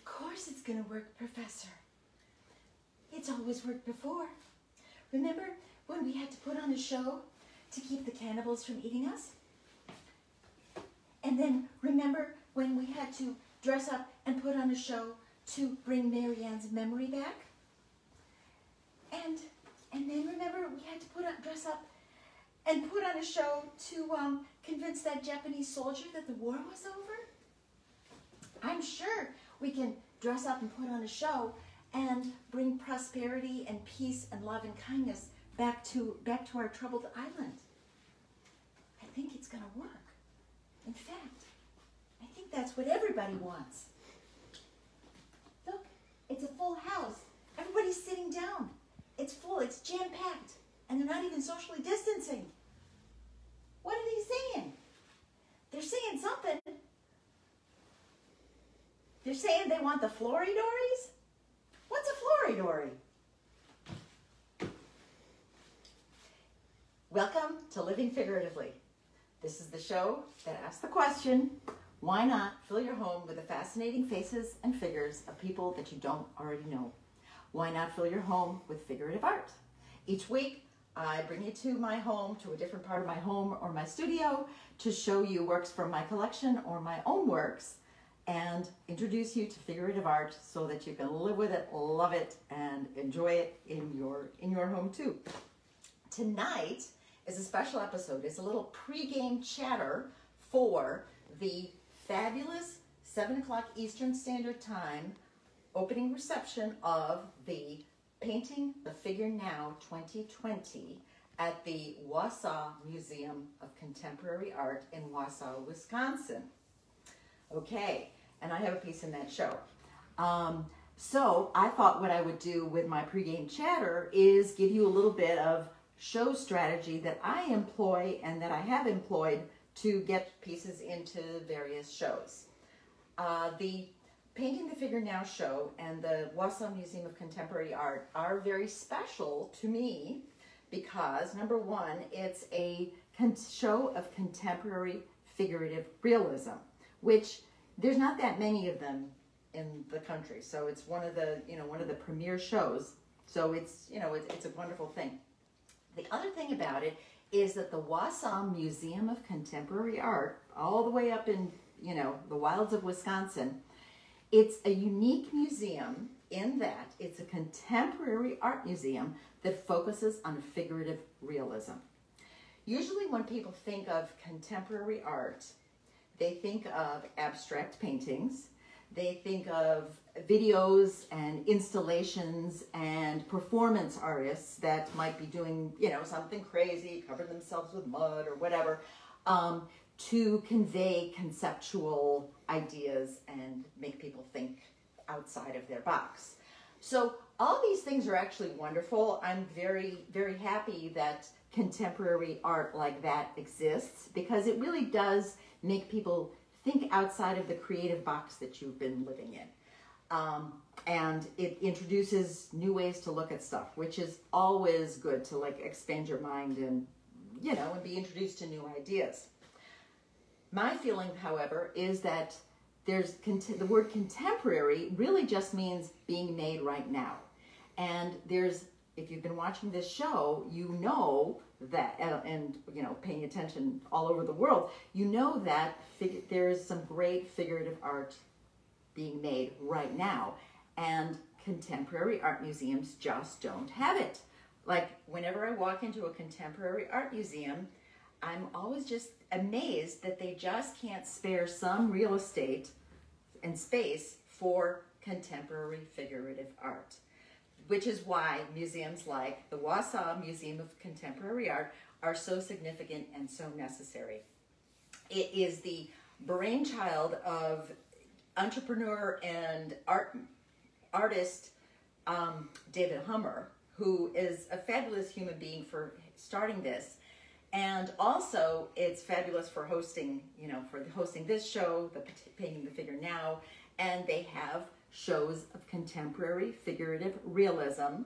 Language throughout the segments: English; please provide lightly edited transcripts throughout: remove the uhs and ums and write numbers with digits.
Of course it's going to work, Professor. It's always worked before. Remember when we had to put on a show to keep the cannibals from eating us? And then remember when we had to dress up and put on a show to bring Marianne's memory back? And then remember we had to dress up and put on a show to convince that Japanese soldier that the war was over? I'm sure we can dress up and put on a show and bring prosperity and peace and love and kindness back to our troubled island. I think it's going to work. In fact, I think that's what everybody wants. Look, it's a full house. Everybody's sitting down. It's full, it's jam-packed, and they're not even socially distancing. What are they saying? They're saying something. They're saying they want the Flory-Dories? What's a Flory-Dory? Welcome to Living Figuratively. This is the show that asks the question, why not fill your home with the fascinating faces and figures of people that you don't already know? Why not fill your home with figurative art? Each week, I bring you to my home, to a different part of my home or my studio, to show you works from my collection or my own works, and introduce you to figurative art so that you can live with it, love it, and enjoy it in your home too. Tonight is a special episode. It's a little pre-game chatter for the fabulous 7 o'clock Eastern Standard Time opening reception of the Painting the Figure Now 2020 at the Wausau Museum of Contemporary Art in Wausau, Wisconsin. Okay, and I have a piece in that show. So I thought what I would do with my pregame chatter is give you a little bit of show strategy that I employ and that I have employed to get pieces into various shows. The Painting the Figure Now show and the Wausau Museum of Contemporary Art are very special to me because, number one, it's a show of contemporary figurative realism, which there's not that many of them in the country. So it's one of the premier shows. So it's a wonderful thing. The other thing about it is that the Wausau Museum of Contemporary Art, all the way up in the wilds of Wisconsin, it's a unique museum in that it's a contemporary art museum that focuses on figurative realism. Usually when people think of contemporary art, they think of abstract paintings, they think of videos and installations and performance artists that might be doing, something crazy, cover themselves with mud or whatever, to convey conceptual ideas and make people think outside of their box. So all these things are actually wonderful. I'm very, very happy that contemporary art like that exists because it really does make people think outside of the creative box that you've been living in. And it introduces new ways to look at stuff, which is always good to expand your mind and, and be introduced to new ideas. My feeling, however, is that the word contemporary really just means being made right now. And if you've been watching this show, you know that, and paying attention all over the world, you know that there is some great figurative art being made right now. And contemporary art museums just don't have it. Like whenever I walk into a contemporary art museum, I'm always just amazed that they just can't spare some real estate and space for contemporary figurative art, which is why museums like the Wausau Museum of Contemporary Art are so significant and so necessary. It is the brainchild of entrepreneur and artist David Hummer, who is a fabulous human being for starting this. And also, it's fabulous for hosting, hosting this show, the Painting the Figure Now, and they have shows of contemporary figurative realism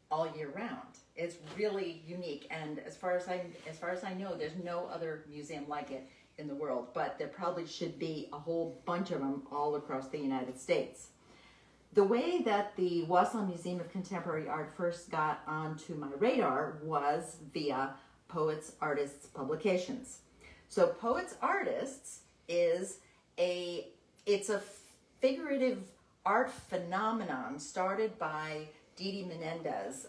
all year round. It's really unique, and as far as I know, there's no other museum like it in the world, but there probably should be a whole bunch of them all across the United States. the way that the Wausau Museum of Contemporary Art first got onto my radar was via Poets Artists Publications. So Poets Artists is it's a figurative art phenomenon started by Didi Menendez.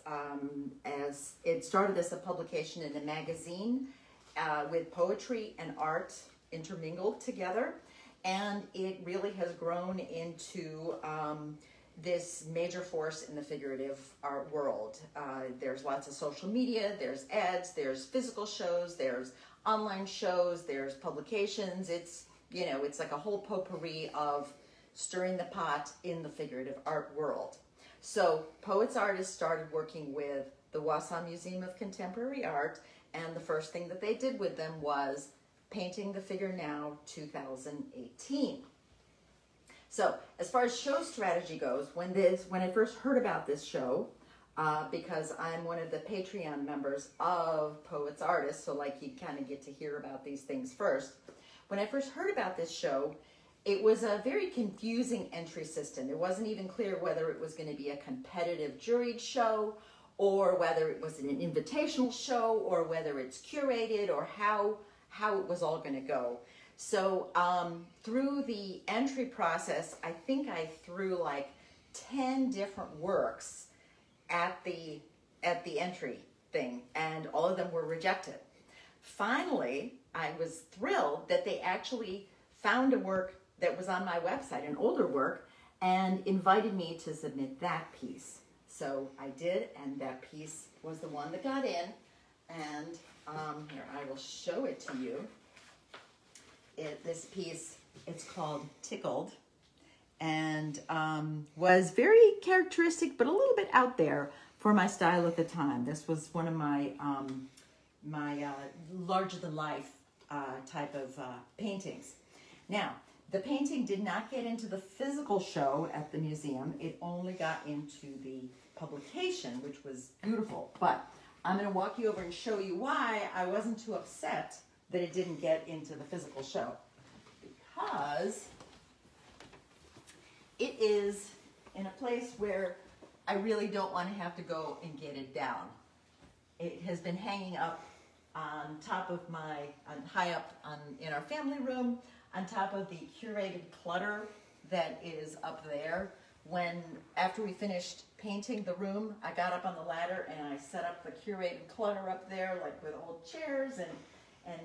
As it started as a publication in a magazine with poetry and art intermingled together, and it really has grown into this major force in the figurative art world. There's lots of social media, there's ads, there's physical shows, there's online shows, there's publications. It's, you know, it's like a whole potpourri of stirring the pot in the figurative art world. So Poets Artists started working with the Wausau Museum of Contemporary Art, and the first thing that they did with them was Painting the Figure Now 2018. So as far as show strategy goes, when I first heard about this show, because I'm one of the Patreon members of Poets Artists, so like you kind of get to hear about these things first. When I first heard about this show, it was a very confusing entry system. It wasn't even clear whether it was going to be a competitive juried show, or whether it was an invitational show, or whether it's curated, or how it was all going to go. So through the entry process, I think I threw like 10 different works at the entry thing, and all of them were rejected. Finally, I was thrilled that they actually found a work that was on my website, an older work, and invited me to submit that piece. So I did, and that piece was the one that got in. And here, I will show it to you. This piece, it's called Tickled, and was very characteristic, but a little bit out there for my style at the time. This was one of my larger-than-life type of paintings. Now, the painting did not get into the physical show at the museum. It only got into the publication, which was beautiful. But I'm going to walk you over and show you why I wasn't too upset that it didn't get into the physical show. Because it is in a place where I really don't want to have to go and get it down. It has been hanging up on top of high up in our family room, on top of the curated clutter that is up there. After we finished painting the room, I got up on the ladder and I set up the curated clutter up there, like with old chairs and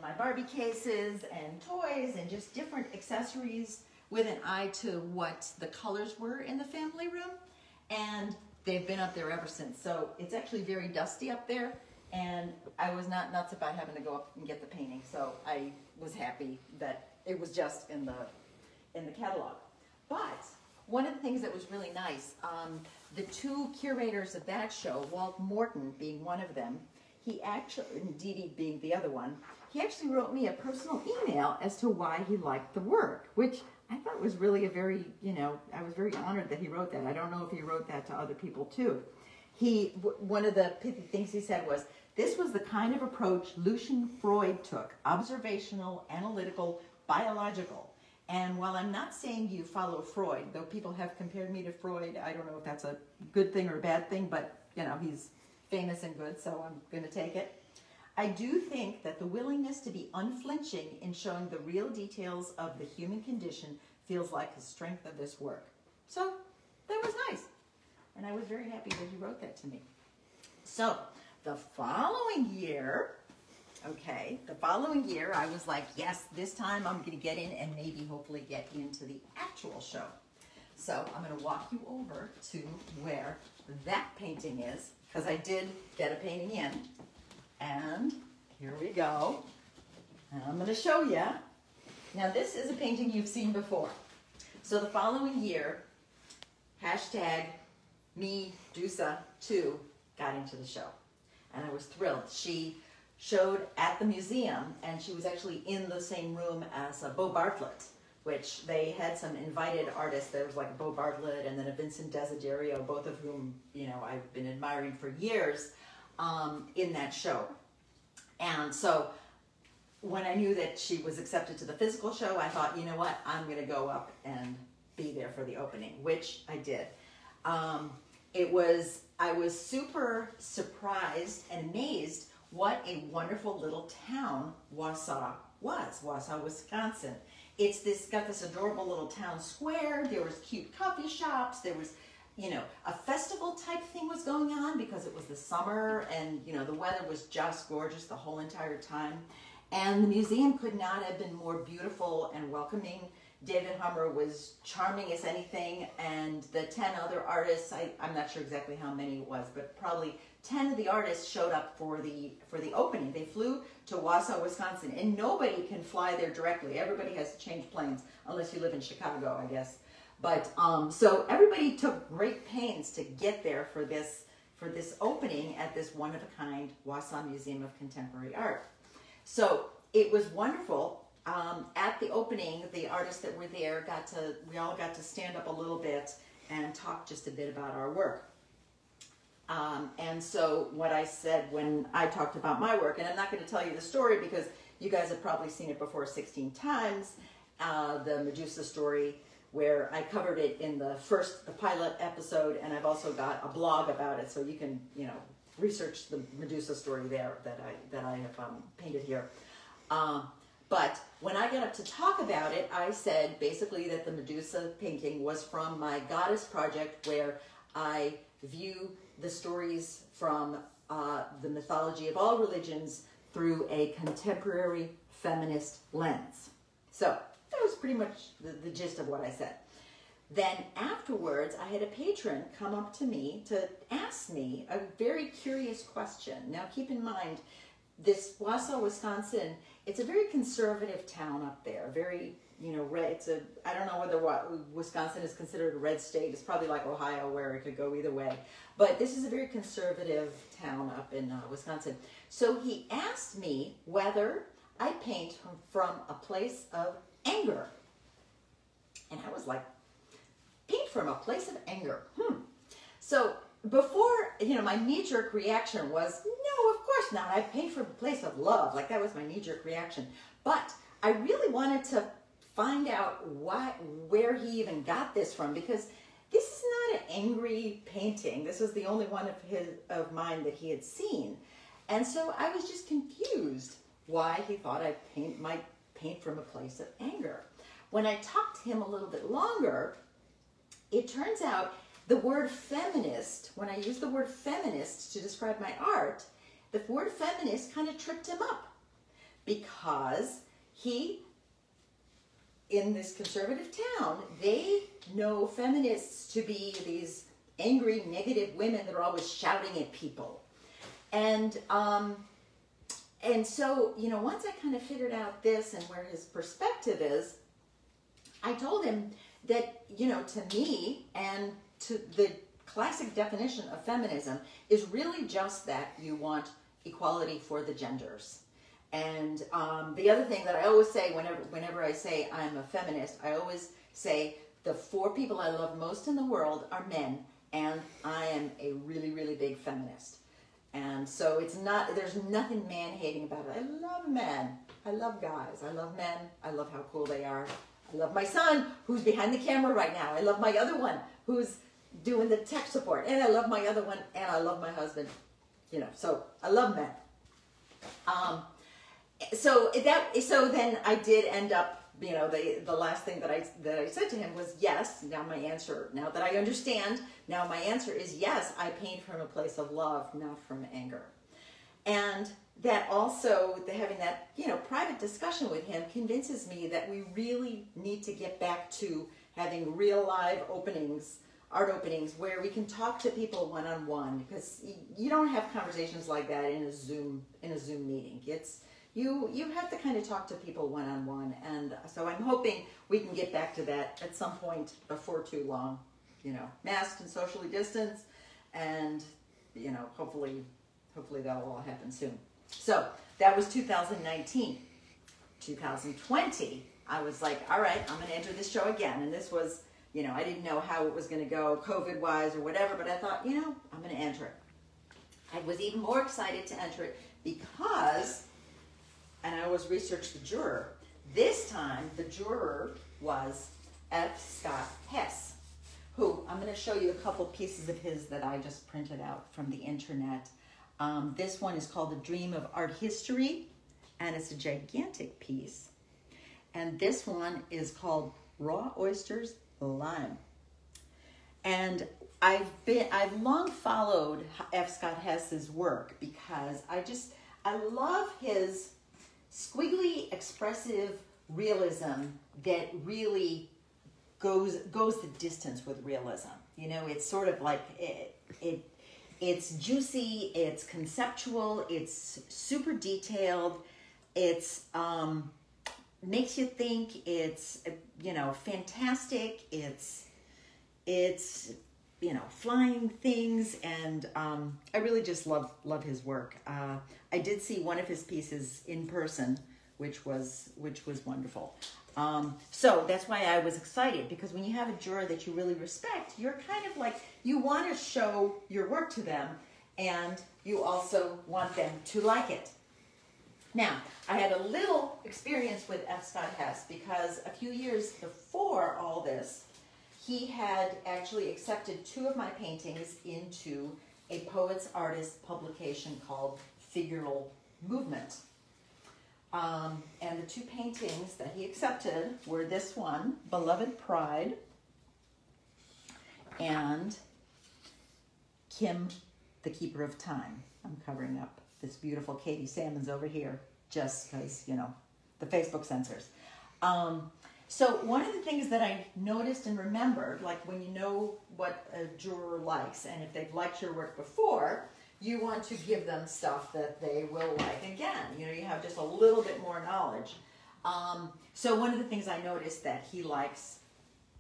my Barbie cases and toys and just different accessories with an eye to what the colors were in the family room. And they've been up there ever since. So it's actually very dusty up there, and I was not nuts about having to go up and get the painting. So I was happy that it was just in the catalog. But one of the things that was really nice, the two curators of that show, Walt Morton being one of them, he actually, and Didi being the other one, he actually wrote me a personal email as to why he liked the work, which I thought was really a very, I was very honored that he wrote that. I don't know if he wrote that to other people too. One of the pithy things he said was, this was the kind of approach Lucian Freud took, observational, analytical, biological. And while I'm not saying you follow Freud, though people have compared me to Freud, I don't know if that's a good thing or a bad thing, but he's famous and good, so I'm going to take it. I do think that the willingness to be unflinching in showing the real details of the human condition feels like the strength of this work. So that was nice. And I was very happy that he wrote that to me. So the following year, I was like, yes, this time I'm going to get in and maybe hopefully get into the actual show. So I'm going to walk you over to where that painting is, because I did get a painting in. And here we go. And I'm going to show you. Now this is a painting you've seen before. So the following year, #MeDusa2 got into the show. And I was thrilled. She showed at the museum, and she was actually in the same room as Bo Bartlett, which they had some invited artists. There was like Bo Bartlett and then a Vincent Desiderio, both of whom, I've been admiring for years in that show. And so when I knew that she was accepted to the physical show, I thought, you know what, I'm going to go up and be there for the opening, which I did. I was super surprised and amazed what a wonderful little town Wausau was, Wausau, Wisconsin. Got this adorable little town square. There was cute coffee shops. There was, a festival type thing was going on because it was the summer and, the weather was just gorgeous the whole entire time. And the museum could not have been more beautiful and welcoming. David Hummer was charming as anything, and the 10 other artists, I'm not sure exactly how many it was, but probably 10 of the artists showed up for the opening. They flew to Wausau, Wisconsin, and nobody can fly there directly. Everybody has to change planes, unless you live in Chicago, I guess. But so everybody took great pains to get there for this opening at this one-of-a-kind Wausau Museum of Contemporary Art. So it was wonderful. At the opening, the artists that were there we all got to stand up a little bit and talk just a bit about our work. And so what I said when I talked about my work, and I'm not going to tell you the story because you guys have probably seen it before 16 times, the Medusa story, where I covered it in the pilot episode, and I've also got a blog about it, so you can, research the Medusa story there that I have painted here. But when I got up to talk about it, I said basically that the Medusa painting was from my goddess project, where I view the stories from the mythology of all religions through a contemporary feminist lens. So that was pretty much the gist of what I said. Then afterwards, I had a patron come up to me to ask me a very curious question. Now keep in mind, this Wausau, Wisconsin, it's a very conservative town up there. Very, red. I don't know whether Wisconsin is considered a red state. It's probably like Ohio, where it could go either way. But this is a very conservative town up in Wisconsin. So he asked me whether I paint from a place of anger. And I was like, paint from a place of anger. So before, my knee-jerk reaction was, no, of course not. I paint from a place of love. Like, that was my knee-jerk reaction. But I really wanted to find out where he even got this from, because this is not an angry painting. This was the only one of mine that he had seen. And so I was just confused why he thought I might paint from a place of anger. When I talked to him a little bit longer, it turns out the word feminist, when I use the word feminist to describe my art, the word feminist kind of tripped him up, because in this conservative town, they know feminists to be these angry, negative women that are always shouting at people. And so, once I kind of figured out this and where his perspective is, I told him that, to me and to the classic definition of feminism is really just that you want equality for the genders. And the other thing that I always say whenever I say I'm a feminist, I always say the 4 people I love most in the world are men, and I am a really, really big feminist. And so there's nothing man-hating about it. I love men. I love guys. I love men. I love how cool they are. I love my son, who's behind the camera right now. I love my other one, who's doing the tech support. And I love my other one, and I love my husband. So I love men. So then I did end up, the last thing that I said to him was, yes, now that I understand, now my answer is yes, I paint from a place of love, not from anger. And that also, having that, private discussion with him convinces me that we really need to get back to having real live art openings, where we can talk to people one-on-one, because you don't have conversations like that in a Zoom meeting. You have to kind of talk to people one-on-one, and so I'm hoping we can get back to that at some point before too long. Masked and socially distanced, and hopefully that'll all happen soon. So that was 2019. 2020, I was like, all right, I'm going to enter this show again, and this was, I didn't know how it was going to go COVID-wise or whatever, but I thought, I'm going to enter it. I was even more excited to enter it because, and I always researched the juror. This time, the juror was F Scott Hess, who I'm going to show you a couple pieces of his that I just printed out from the internet. This one is called The Dream of Art History, and it's a gigantic piece. And this one is called Raw Oysters Lime. And I've long followed F Scott Hess's work because I love his squiggly, expressive realism that really goes the distance with realism. You know, it's sort of like it's juicy, it's conceptual, it's super detailed, it's makes you think, it's, you know, fantastic, it's you know, flying things, and I really just love his work. I did see one of his pieces in person, which was wonderful. So that's why I was excited, because when you have a juror that you really respect, you're kind of like, you want to show your work to them, and you also want them to like it. Now, I had a little experience with F Scott Hess, because a few years before all this, he had actually accepted 2 of my paintings into a poets artist publication called Figural Movement. And the 2 paintings that he accepted were this one, Beloved Pride, and Kim, the Keeper of Time. I'm covering up this beautiful Katie Salmon's over here just because, you know, the Facebook censors. So one of the things that I noticed and remembered, like when you know what a juror likes, and if they've liked your work before, you want to give them stuff that they will like again. You know, you have just a little bit more knowledge. So one of the things I noticed that he likes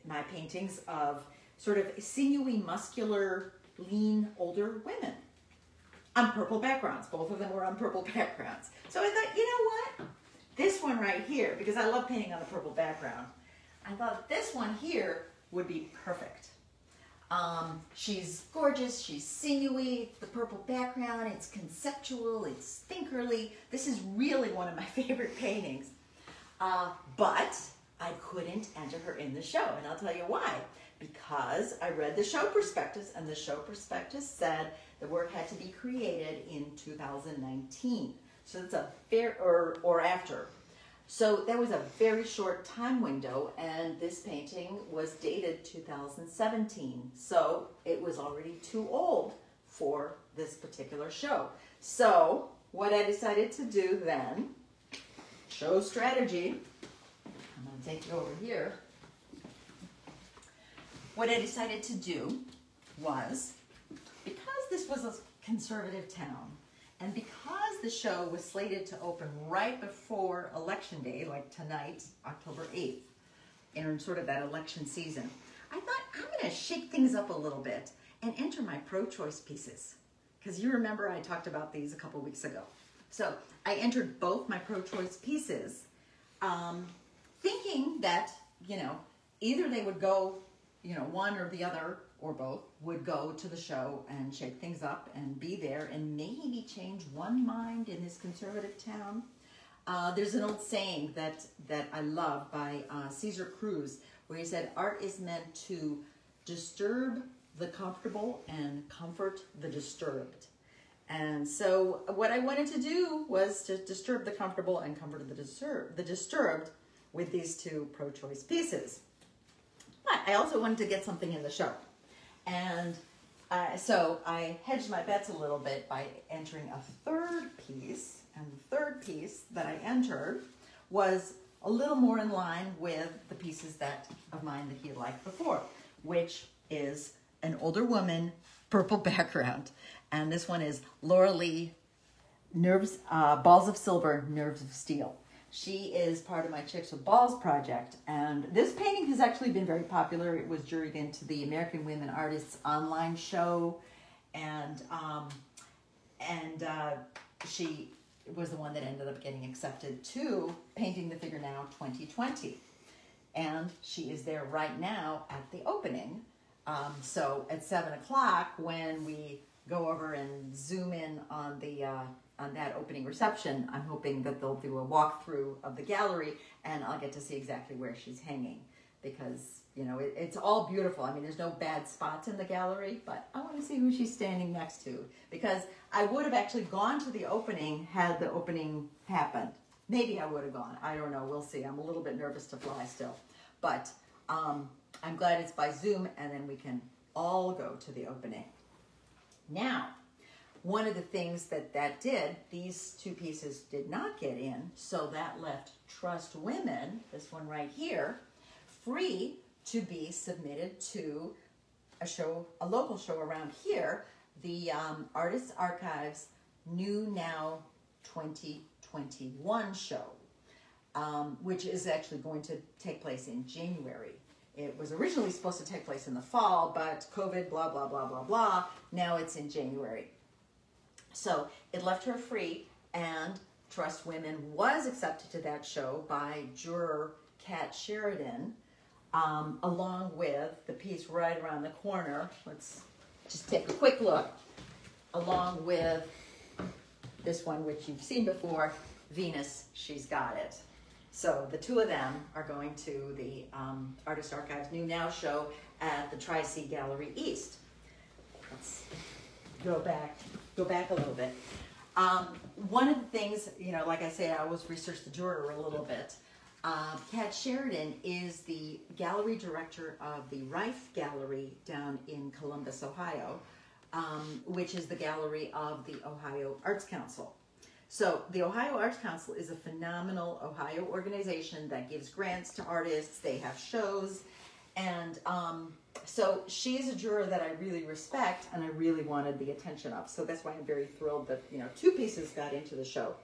my paintings of sort of sinewy, muscular, lean, older women on purple backgrounds. Both of them were on purple backgrounds. So I thought, you know what? This one right here, because I love painting on a purple background, I thought this one here would be perfect. She's gorgeous, she's sinewy, the purple background, it's conceptual, it's thinkerly. This is really one of my favorite paintings. But I couldn't enter her in the show, and I'll tell you why. Because I read the show prospectus, and the show prospectus said the work had to be created in 2019. So it's a or after. So that was a very short time window, and this painting was dated 2017. So it was already too old for this particular show. So what I decided to do then, show strategy, I'm going to take it over here. What I decided to do was, because this was a conservative town, and because the show was slated to open right before Election Day, like tonight, October 8th, in sort of that election season, I thought I'm going to shake things up a little bit and enter my pro-choice pieces. Because you remember I talked about these a couple weeks ago. So I entered both my pro-choice pieces, thinking that, you know, either they would go, you know, one or the other, or both, would go to the show and shake things up and be there and maybe change one mind in this conservative town. There's an old saying that I love by Caesar Cruz, where he said, art is meant to disturb the comfortable and comfort the disturbed. And so what I wanted to do was to disturb the comfortable and comfort the disturbed with these 2 pro-choice pieces. But I also wanted to get something in the show. And so I hedged my bets a little bit by entering a 3rd piece. And the 3rd piece that I entered was a little more in line with the pieces of mine that he liked before, which is an older woman, purple background. And this one is Lauralee, Balls of Silver, Nerves of Steel. She is part of my Chicks with Balls project, and this painting has actually been very popular. It was juried into the American Women Artists online show, and she was the one that ended up getting accepted to Painting the Figure Now 2020, and she is there right now at the opening. So at 7 o'clock, when we go over and zoom in on the on that opening reception, I'm hoping that they'll do a walkthrough of the gallery, and I'll get to see exactly where she's hanging. because, you know, it's all beautiful. I mean, there's no bad spots in the gallery, but I want to see who she's standing next to, because I would have actually gone to the opening had the opening happened. Maybe I would have gone. I don't know. We'll see. I'm a little bit nervous to fly still. But I'm glad it's by Zoom, and then we can all go to the opening. Now, one of the things that did, these two pieces did not get in, so that left Trust Women, this one right here, free to be submitted to a show, a local show around here, the Artists Archives New Now 2021 show, which is actually going to take place in January. It was originally supposed to take place in the fall, but COVID, blah, blah, blah, blah, blah. Now it's in January. So it left her free, and Trust Women was accepted to that show by juror Kat Sheridan, along with the piece right around the corner. Let's just take a quick look. Along with this one, which you've seen before, Venus, She's Got It. So the two of them are going to the Artist Archives New Now show at the Tri-C Gallery East. Let's go back a little bit. One of the things, you know, like I say, I always research the juror a little bit. Kat Sheridan is the gallery director of the Rife Gallery down in Columbus, Ohio, which is the gallery of the Ohio Arts Council. So the Ohio Arts Council is a phenomenal Ohio organization that gives grants to artists. They have shows. And so she's a juror that I really respect, and I really wanted the attention of. So that's why I'm very thrilled that, you know, two pieces got into the show.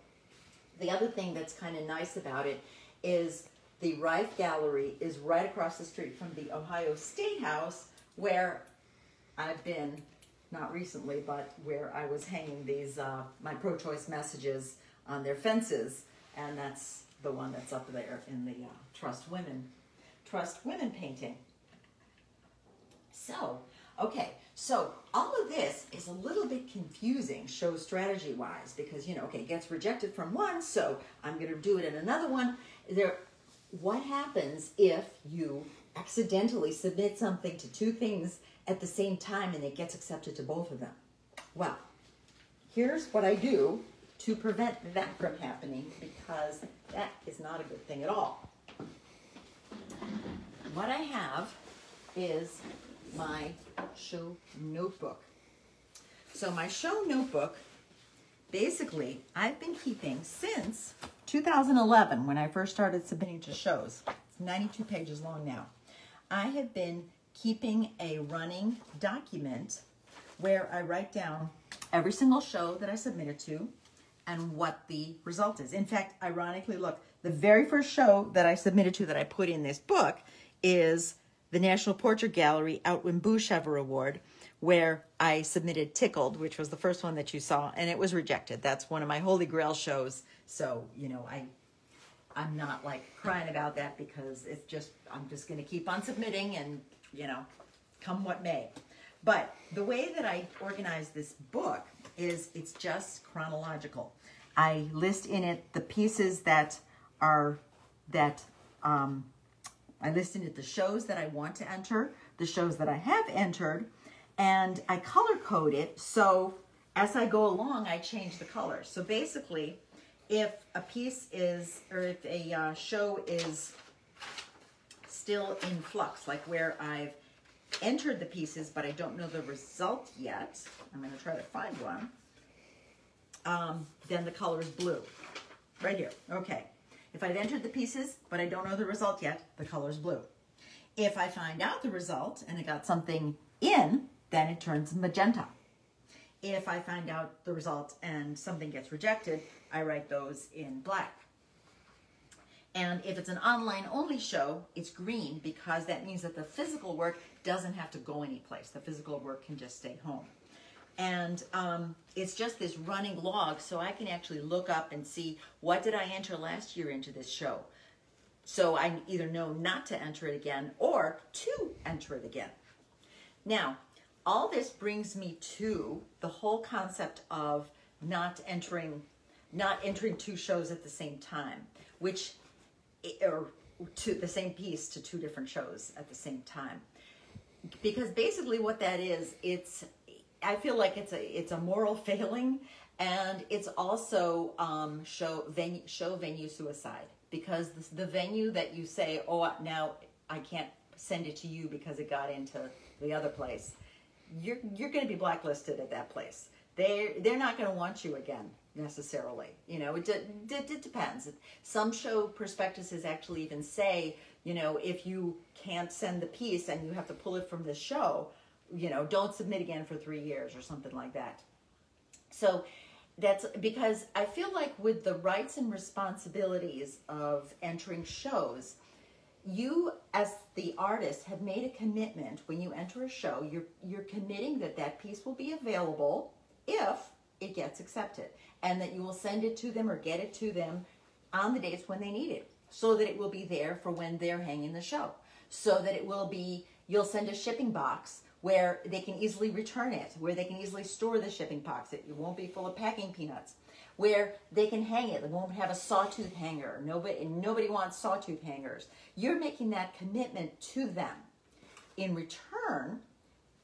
The other thing that's kind of nice about it is the Rife Gallery is right across the street from the Ohio State House, where I've been, not recently, but where I was hanging these, my pro-choice messages on their fences, and that's the one that's up there in the Trust Women painting. So, okay, so all of this is a little bit confusing, show strategy-wise, because, you know, okay, it gets rejected from one, so I'm going to do it in another one. What happens if you accidentally submit something to two things at the same time and it gets accepted to both of them? Well, here's what I do to prevent that from happening, because that is not a good thing at all. What I have is my show notebook. So my show notebook, basically, I've been keeping since 2011, when I first started submitting to shows. It's 92 pages long now. I have been keeping a running document where I write down every single show that I submitted to and what the result is. In fact, ironically, look, the very first show that I submitted to that I put in this book is the National Portrait Gallery Outwin Bouchever Award, where I submitted Tickled, which was the first one that you saw, and it was rejected. That's one of my Holy Grail shows. So, you know, I'm not like crying about that, because it's just, I'm just going to keep on submitting and, you know, come what may. But the way that I organize this book is it's just chronological. I list in it the pieces that are, I list in it the shows that I want to enter, the shows that I have entered, and I color code it, so as I go along, I change the colors. So basically, if a piece is, or if a show is still in flux, like where I've entered the pieces, but I don't know the result yet, I'm going to try to find one, then the color is blue. Right here. Okay. If I've entered the pieces, but I don't know the result yet, the color is blue. If I find out the result and it got something in, then it turns magenta. If I find out the result and something gets rejected, I write those in black. And if it's an online only show, it's green, because that means that the physical work doesn't have to go anyplace. The physical work can just stay home. And it's just this running log, so I can actually look up and see, what did I enter last year into this show? So I either know not to enter it again or to enter it again. Now, all this brings me to the whole concept of not entering two shows at the same time, which, or the same piece to two different shows at the same time. Because basically what that is, I feel like it's a moral failing, and it's also show venue suicide, because the venue that you say, oh, now I can't send it to you because it got into the other place, you're going to be blacklisted at that place. They're not going to want you again necessarily. You know, it depends. Some show prospectuses actually even say, you know, if you can't send the piece and you have to pull it from the show, you know, don't submit again for 3 years or something like that. So that's because I feel like with the rights and responsibilities of entering shows, you as the artist have made a commitment. When you enter a show, you're committing that piece will be available if it gets accepted, and that you will send it to them or get it to them on the dates when they need it, so that it will be there for when they're hanging the show, so that it will be, you'll send a shipping box where they can easily return it, where they can easily store the shipping box. It won't be full of packing peanuts, where they can hang it. They won't have a sawtooth hanger. Nobody wants sawtooth hangers. You're making that commitment to them. In return,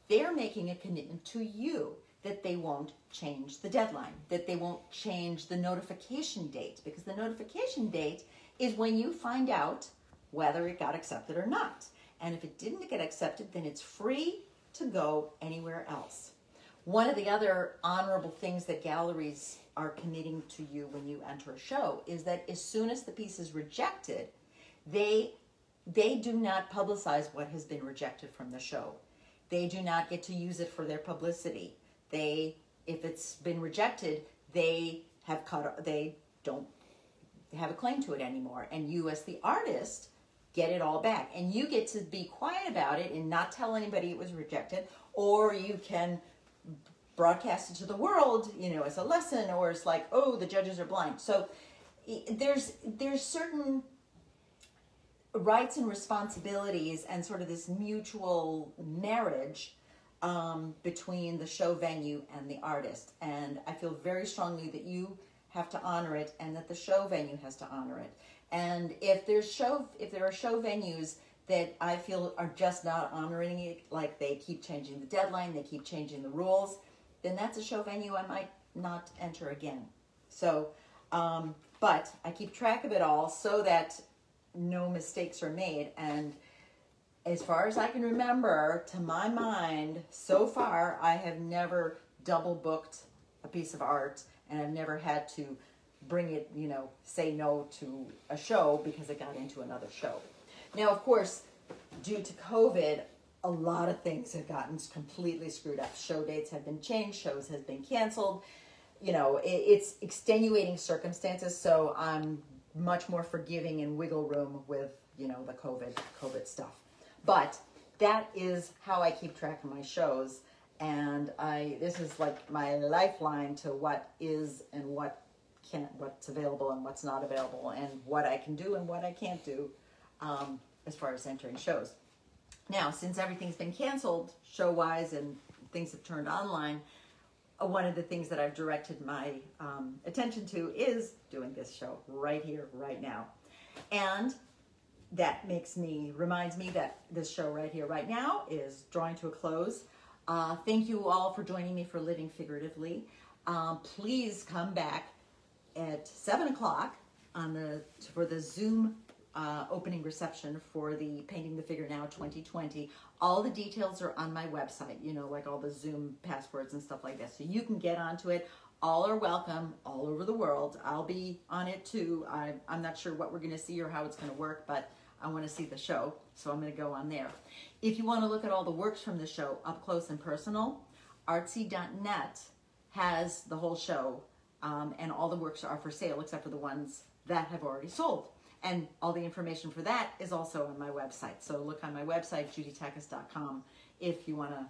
they're making a commitment to you that they won't change the deadline, that they won't change the notification date, because the notification date is when you find out whether it got accepted or not. And if it didn't get accepted, then it's free to go anywhere else. One of the other honorable things that galleries are committing to you when you enter a show is that as soon as the piece is rejected, they do not publicize what has been rejected from the show. They do not get to use it for their publicity. If it's been rejected, they don't have a claim to it anymore. And you as the artist get it all back. And you get to be quiet about it and not tell anybody it was rejected, or you can broadcast it to the world, you know, as a lesson, or it's like, oh, the judges are blind. So there's certain rights and responsibilities and sort of this mutual marriage between the show venue and the artist. And I feel very strongly that you have to honor it, and that the show venue has to honor it. And if there are show venues that I feel are just not honoring it, like they keep changing the deadline, they keep changing the rules, then that's a show venue I might not enter again. So, but I keep track of it all so that no mistakes are made. And as far as I can remember, to my mind, so far, I have never double booked a piece of art, and I've never had to bring it, you know, say no to a show because it got into another show. Now, of course, due to COVID, a lot of things have gotten completely screwed up. Show dates have been changed, shows have been canceled. You know, it's extenuating circumstances, so I'm much more forgiving and wiggle room with, you know, the COVID stuff. But that is how I keep track of my shows, and this is like my lifeline to what is and what's available and what's not available, and what I can do and what I can't do as far as entering shows. Now, since everything's been canceled show-wise and things have turned online, one of the things that I've directed my attention to is doing this show right here, right now. And that reminds me that this show right here, right now is drawing to a close. Thank you all for joining me for Living Figuratively. Please come back at 7 o'clock for the Zoom opening reception for the Painting the Figure Now 2020. All the details are on my website, you know, like all the Zoom passwords and stuff like that. So you can get onto it. All are welcome all over the world. I'll be on it too. I'm not sure what we're going to see or how it's going to work, but I want to see the show, so I'm going to go on there. If you want to look at all the works from the show up close and personal, artsy.net has the whole show, and all the works are for sale except for the ones that have already sold. And all the information for that is also on my website. So look on my website, judytakis.com, if you want to,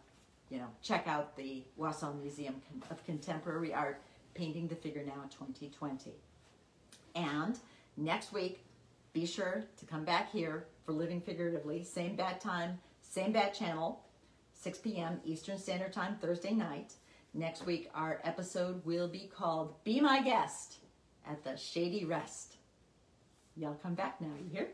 you know, check out the Wausau Museum of Contemporary Art, Painting the Figure Now 2020. And next week, be sure to come back here for Living Figuratively. Same bat time, same bat channel, 6 p.m. Eastern Standard Time, Thursday night. Next week, our episode will be called Be My Guest at the Shady Rest. Y'all come back now, you hear?